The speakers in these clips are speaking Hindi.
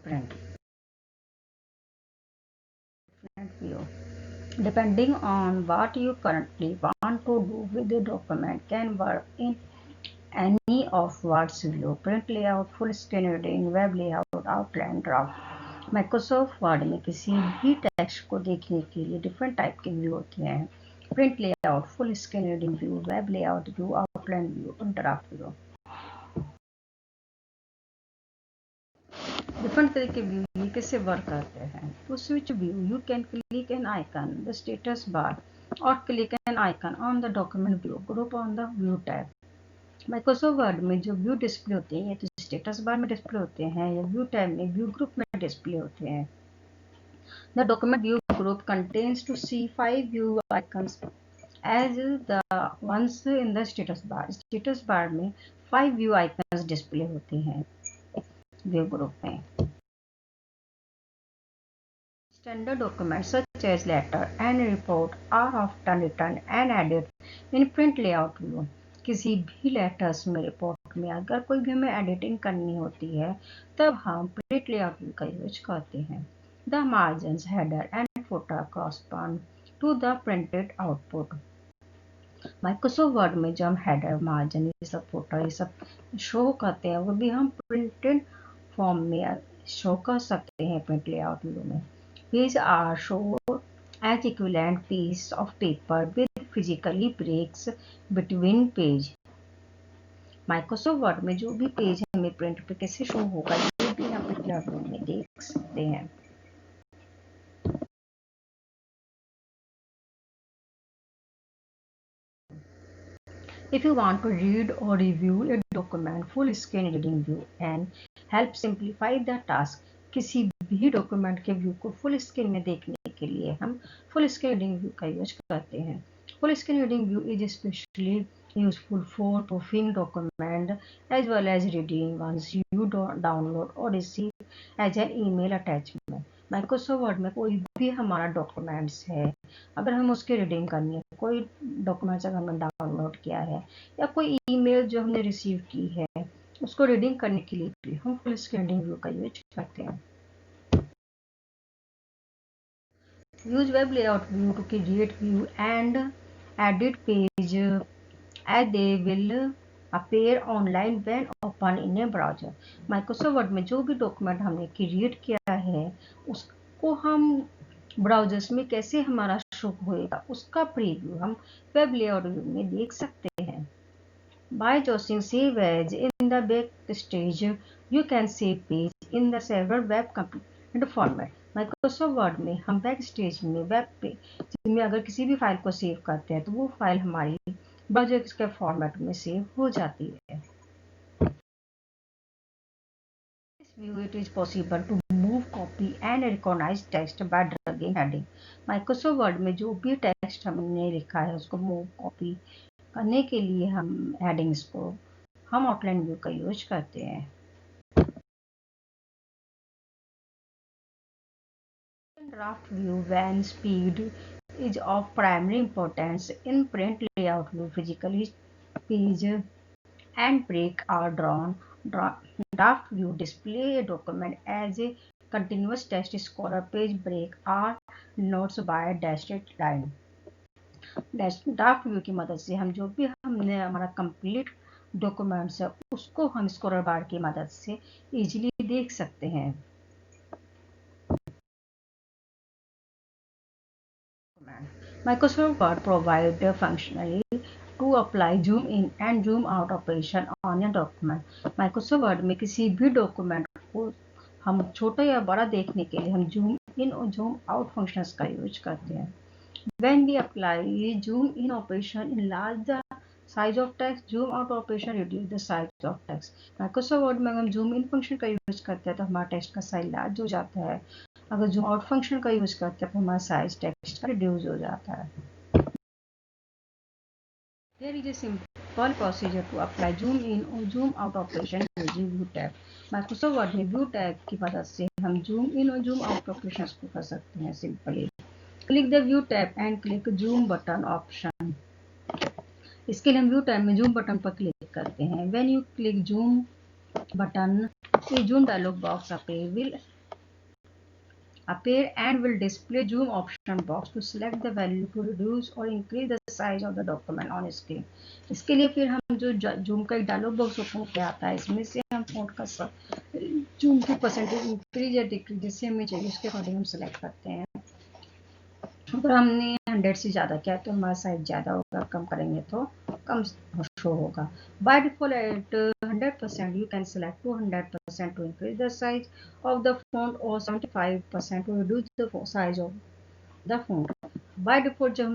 print. Different view. Depending on what you currently want to do with the document can work in any of what's view: print layout, full screen reading, web layout, outline, draft। Microsoft Word में किसी भी टेक्स्ट को देखने के लिए डिफरेंट टाइप के व्यू होते हैं: print layout, full screen reading view, web layout view, outline view और ड्राफ्ट व्यू। डिफरेंट तरह के व्यू ये कैसे वर्क करते हैं? To switch view you can click an icon the status bar और click an icon on the document view group on the view tab. Microsoft Word में जो व्यू डिस्प्ले होते हैं या तो स्टेटस बार में डिस्प्ले होते हैं या व्यू टैब में व्यू ग्रुप में डिस्प्ले होते हैं। The document view group contains to see 5 view icons as the ones in the status bar. Status bar में 5 व्यू आइकन्स डिस्प्ले होते हैं व्यू ग्रुप में। Standard documents such as letter and report are often written and added in print layout view। किसी भी लेटर्स में, रिपोर्ट में अगर कोई भी हमें एडिटिंग करनी होती है तब हम प्रिंट लेआउट व्यू का यूज करते हैं। The margins, header and footer correspond to the printed output. Microsoft Word में जो हम हेडर, मार्जिन, ये सब फुटर ये सब शो करते हैं वो भी हम प्रिंटेड फॉर्म में शो कर सकते हैं प्रिंट लेआउट व्यू में। These are shown as equivalent piece of paper with physically breaks between page। Microsoft Word में जो भी पेज हमें प्रिंट पे कैसे शो होगा ये भी हम प्रिंट लेआउट व्यू में देख सकते हैं। If you want to read or review a document, full screen reading view and help simplify the task। किसी भी डॉक्यूमेंट के व्यू को फुल स्क्रीन में देखने के लिए हम फुल स्क्रीन रीडिंग व्यू का यूज करते हैं। Full screen reading view is specially useful for proofing document as well as reading once you download और receive as an email attachment. Microsoft Word में कोई भी हमारा डॉक्यूमेंट्स है, अगर हम उसकी रीडिंग करनी है, कोई डॉक्यूमेंट्स अगर हमने डाउनलोड किया है या कोई ईमेल जो हमने रिसीव की है उसको रीडिंग करने के लिए भी हम फुल स्क्रीन रीडिंग व्यू का यूज करते हैं। Use web layout view to create view and edit page as they will appear online when open in a browser. Microsoft Word में जो भी डॉक्यूमेंट हमने क्रिएट किया है उसको हम ब्राउजर्स में कैसे हमारा शो होएगा उसका प्रीव्यू हम वेब लेआउट व्यू में देख सकते हैं। By choosing Save As in the backstage, you can save page in the several web component format। Microsoft Word में हम बैकस्टेज में वेब पेज में अगर किसी भी फाइल को सेव करते हैं तो वो फाइल हमारी ब्राउज़र के फॉर्मेट में सेव हो जाती है। This view it is possible to move, copy and recognize text by dragging heading। Microsoft Word में जो भी टेक्स्ट हमने लिखा है उसको मूव, कॉपी करने के लिए हम हेडिंग्स को हम आउटलाइन व्यू का यूज करते हैं। Draft view when speed is of primary importance in print layout view, physically page and break are drawn। Draft view display a document as a continuous text scorer, page break are notes by dashed line। Draft view की मदद से हम जो भी हमने हमारा कंप्लीट डॉक्यूमेंट्स है उसको हम स्क्रॉलर बार की मदद से इजीली देख सकते हैं। Microsoft Word provide functionally to apply zoom in and zoom out operation on a document। Microsoft Word में किसी भी डॉक्यूमेंट को हम छोटा या बड़ा देखने के लिए हम zoom in और zoom out फंक्शंस का यूज करते हैं। When we apply zoom in operation, enlarge the size of text, zoom out operation reduce the size of text। Microsoft Word में अगर हम zoom in फंक्शन का यूज करते हैं तो हमारा टेक्स्ट का साइज लार्ज हो जाता है, अगर zoom out फंक्शन का यूज करते हैं तो हमारा साइज टेक्स्ट का रिड्यूस हो जाता है। There is a simple procedure to apply zoom in or zoom out operation using view tab। Microsoft Word में view tab की मदद से हम zoom in और zoom out operations को कर सकते हैं simply. Click the view tab and click zoom button option। इसके लिए हम व्यू टैब में जूम बटन पर क्लिक करते हैं। When you click zoom button, A zoom dialog box appear and will display zoom option box to select the value to reduce or increase the size of the document on screen. इसके लिए फिर हम जो जूम का एक डायलॉग बॉक्स ओपन किया आता है, इसमें से हम फोन का जूम की परसेंटेज इंक्रीज या डिक्रीज जैसे हमें चाहिए उसके अकॉर्डिंग हम सेलेक्ट करते हैं। अगर हमने 100 से ज़्यादा किया तो हमारा साइज ज़्यादा होगा, कम करेंगे तो कम शो होगा। By default at 100% you can select 200% to increase the size of the font और 75% to reduce the size of the font. By default जब हम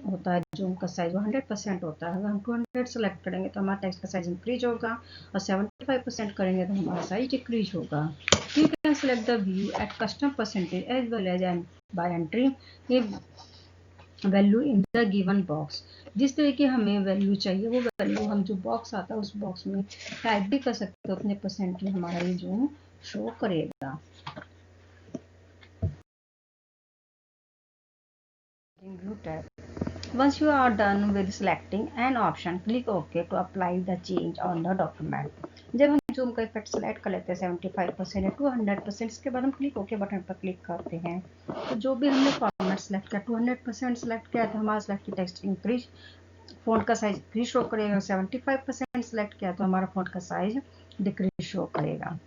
होता है जूम का साइज 100% होता है, अगर हम 200 सेलेक्ट करेंगे तो हमारा टेक्स्ट का साइज इंक्रीज होगा और 75% करेंगे तो हमारा साइज डिक्रीज होगा। You can select the view at custom percentage as well as by entering ये value in the given box. जिस तरह की हमें वैल्यू चाहिए वो वैल्यू हम जो बॉक्स आता है उस बॉक्स में टाइप भी कर सकते हो, अपने परसेंट में हमारा ये जूम शो करेगा। View tab. Once you are done with selecting an option, click OK to apply the change on the document. जब हम जूम का इफेक्ट सेलेक्ट कर लेते हैं 75% या 200%, इसके बाद हम क्लिक ओके बटन पर क्लिक करते हैं तो जो भी हमने फॉर्मेट सेलेक्ट किया 200% सेलेक्ट किया तो हमारा सेलेक्टेड टेक्स्ट इंक्रीज, फॉन्ट का साइज इंक्रीज शो करेगा। 75% सेलेक्ट किया तो हमारा फॉन्ट का साइज डिक्रीज शो करेगा।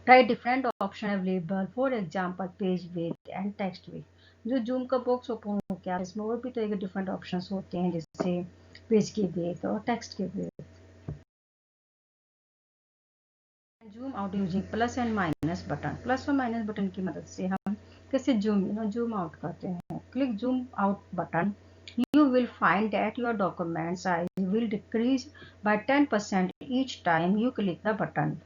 Try different option available, for example page width and text width. जो जूम का बॉक्स ओपन हो गया इसमें और भी तरह के डिफरेंट ऑप्शंस होते हैं, जैसे पेज की विड्थ और टेक्स्ट की width. Zoom out using plus and minus button. Plus और माइनस बटन की मदद से हम कैसे जूम आउट करते हैं। Click zoom out button, you will find that your document size will decrease by 10% each time you click the button.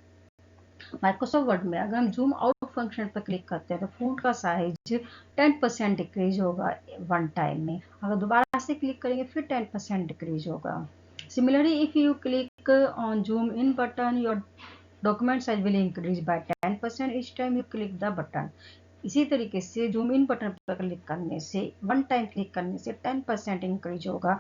Microsoft Word में अगर हम जूम आउट फंक्शन पर क्लिक करते हैं तो फॉन्ट का साइज 10% डिक्रीज होगा वन टाइम में। अगर दोबारा से क्लिक करेंगे फिर 10% डिक्रीज होगा। Similarly if you click on zoom in button your document size will increase by 10% each time you click the button. इसी तरीके से जूम इन बटन पर क्लिक करने से वन टाइम क्लिक करने से 10% इंक्रीज होगा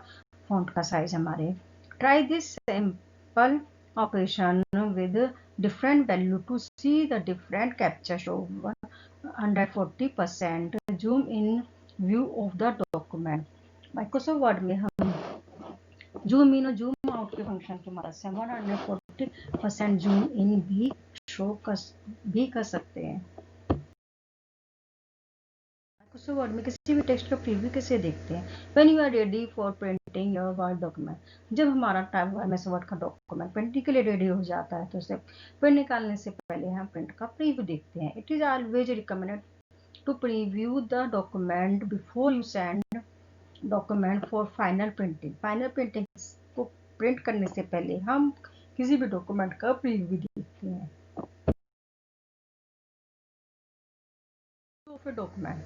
फॉन्ट का साइज हमारे। Try this simple operation with different value to see the different capture show 140% zoom in view of the document। Microsoft Word में हम जूम इन और जूम आउट के फंक्शन की मदद से 140% जूम इन भी कर सकते हैं। माइक्रोसॉफ्ट वर्ड में किसी भी टेक्स्ट का प्रीव्यू कैसे देखते हैं। When you are ready for printing your Word document, जब हमारा टाइप एमएस वर्ड का डॉक्यूमेंट प्रिंटिंग के लिए रेडी हो जाता है तो उसे प्रिंट निकालने से पहले हम प्रिंट का प्रीव्यू देखते हैं। It is always recommended to preview the document before you send document for final printing. Final printing को प्रिंट करने से पहले हम किसी भी डॉक्यूमेंट का प्रीव्यू देखते हैं। Document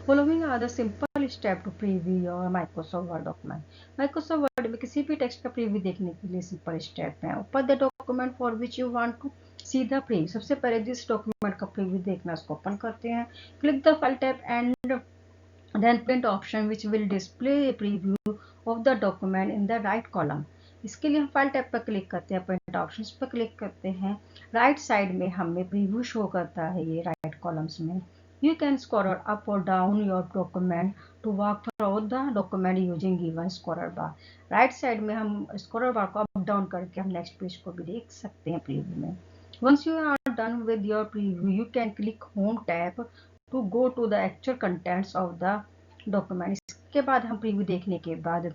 Following are the simple step to preview your Microsoft Word document. Microsoft Word में किसी भी टेक्स्ट का प्रीव्यू देखने के लिए सिंपल स्टेप है। Open the document for which you want to see the preview. सबसे पहले जिस डॉक्यूमेंट का प्रीव्यू देखना है उसको ओपन करते हैं। Click the file tab and then print option which will display a preview of the document in the right column. इसके लिए हम फाइल टैब पर क्लिक करते हैं, प्रिंट ऑप्शंस पर क्लिक करते हैं। राइट साइड में हमें प्रीव्यू शो करता है ये राइट कॉलम्स में। You can scroll up or down your document to walk through the document using given scroll bar. Right side में हम स्क्रॉल बार को अप डाउन करके हम नेक्स्ट पेज को भी देख सकते हैं प्रीव्यू में। Once you are done with your preview, you can click Home tab to go to the actual contents of the document. इसके बाद हम प्रीव्यू देखने के बाद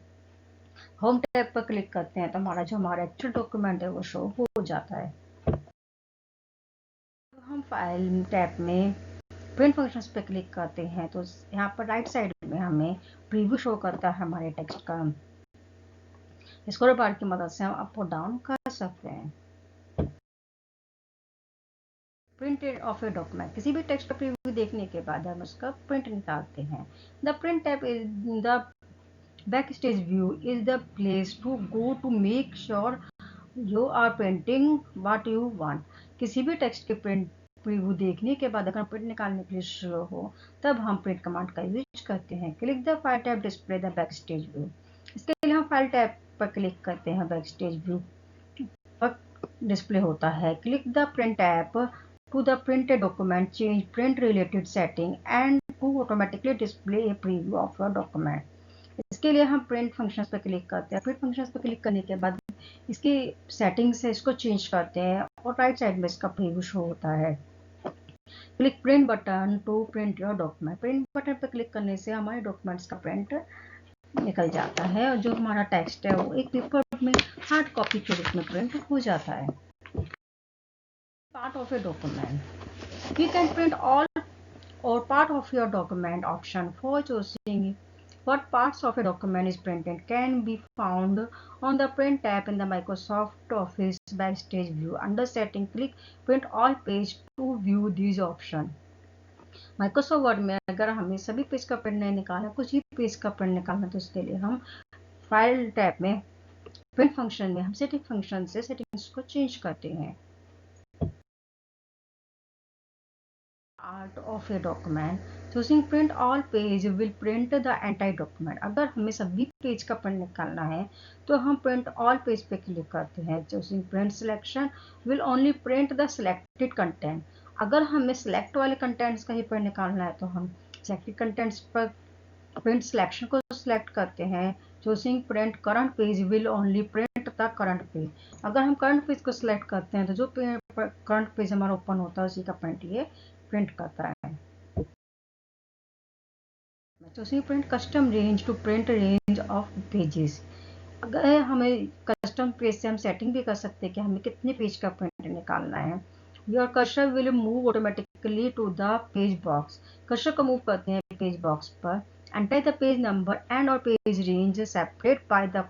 होम टैब पर क्लिक करते हैं तो हमारा एक्चुअल डॉक्यूमेंट है वो शो हो जाता है। हम फाइल टैब में प्रिंट फंक्शंस पे क्लिक करते हैं तो यहाँ पर राइट साइड में हमें प्रीव्यू शो करता है हमारे टेक्स्ट का। स्क्रॉल बार की मदद से हम अप और डाउन कर सकते हैं। प्रिंट ऑफ ए डॉक्यूमेंट, किसी भी टेक्स्ट का प्रीव्यू देखने के बाद हम उसका प्रिंट निकालते हैं। The print tab is the back stage view is the place to go to make sure you are printing what you want. किसी भी टेक्स्ट के प्रीव्यू देखने के बाद अगर प्रिंट निकालने के लिए शुरू हो तब हम प्रिंट कमांड का यूज करते हैं। Click the file tab display the back stage view. इसके लिए हम फाइल टैब पर क्लिक करते हैं बैक स्टेज व्यू पर डिस्प्ले होता है। Click the print app to the printed document, change print related setting and to automatically display a preview of your document. इसके लिए हम प्रिंट फंक्शंस पर क्लिक करते हैं। प्रिंट फंक्शंस पर क्लिक करने के बाद इसकी सेटिंग्स है, इसको चेंज करते हैं और राइट साइड में इसका प्रीव्यू शो होता है। Click print button to print your document. Print button पर क्लिक करने से हमारे डॉक्यूमेंट्स का प्रिंट निकल जाता है और जो हमारा टेक्स्ट है वो एक पेपर में हार्ड कॉपी के रूप में प्रिंट हो जाता है। Part of a document, you can print all or part of your document option for choosing what parts of a document is printed can be found on the print tab in the Microsoft Office backstage view. Under setting, click print all page to view these options. Microsoft Word में अगर हमें सभी पेज का प्रिंट नहीं निकालना, कुछ ही पेज का प्रिंट निकालना, तो उसके लिए हम फाइल टैब में प्रिंट फंक्शन में हम सेटिंग फंक्शन से सेटिंग्स को चेंज करते हैं। Part of a document, choosing print all page will print the entire document. अगर हमें सभी पेज का प्रिंट निकालना है तो हम print all page पे क्लिक करते हैं। choosing print selection will only print the selected content. अगर हमें select वाले contents का ही प्रिंट निकालना है तो हम selected contents पर print selection को select करते हैं। choosing print current page will only print the current page. अगर हम current page को select करते हैं तो जो current page हमारा ओपन होता है उसी का प्रिंट ये प्रिंट करता है। Choosing print custom range to print range of pages. अगर हमें कस्टम पेज से हम सेटिंग भी कर सकते हैं कि हमें कितने पेज का प्रिंट निकालना है। Your cursor will move automatically to the page box. Cursor को मूव करते हैं पेज बॉक्स पर। Enter the page number and और page range separate by the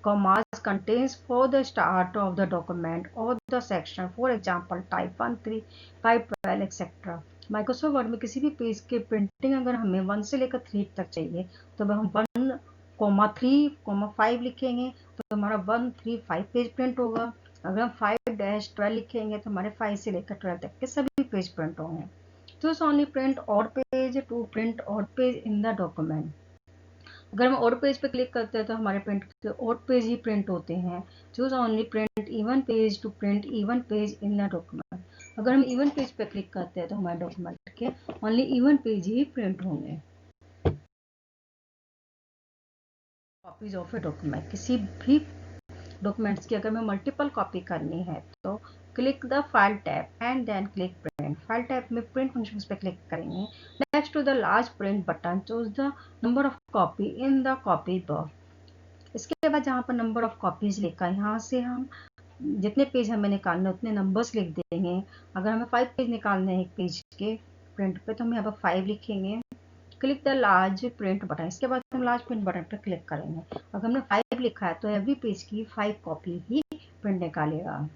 commas contains for the start of the document or the section, for example type 1 3 5 12 etc. Microsoft Word में किसी भी पेज के प्रिंटिंग अगर हमें 1 से लेकर 3 तक चाहिए तो हम 1,3,5 लिखेंगे तो हमारा 1,3,5 पेज प्रिंट होगा। अगर हम 5-12 लिखेंगे तो हमारे 5 से लेकर 12 तक के सभी पेज प्रिंट होंगे। चूज ओनली प्रिंट और पेज टू प्रिंट और पेज इन द डॉक्यूमेंट। अगर हम और पेज पे क्लिक करते हैं तो हमारे प्रिंट के और पेज ही प्रिंट होते हैं। Choose only print even page to print even page in the document. अगर हम इवन पेज पे क्लिक करते हैं तो हमारे डॉक्यूमेंट के ओनली इवन पेज ही प्रिंट होंगे। कॉपीज ऑफ ए डॉक्यूमेंट, किसी भी डॉक्यूमेंट्स की अगर हमें मल्टीपल कॉपी करनी है तो click the file tab and then click print. File tab में प्रिंट फंक्शंस पे क्लिक करेंगे। Next to the last print button choose the number of copy in the copy box. इसके बाद जहाँ पर नंबर ऑफ कॉपीज लिखा है यहाँ से हम जितने पेज हमें निकालने उतने नंबर्स लिख देंगे। अगर हमें 5 पेज निकालने हैं एक पेज के प्रिंट पे तो हम यहाँ पर 5 लिखेंगे। Click the large print button. इसके बाद हम लार्ज प्रिंट बटन पर क्लिक करेंगे। अगर हमने 5 लिखा है तो एवरी पेज की 5 कॉपी ही प्रिंट निकालेगा।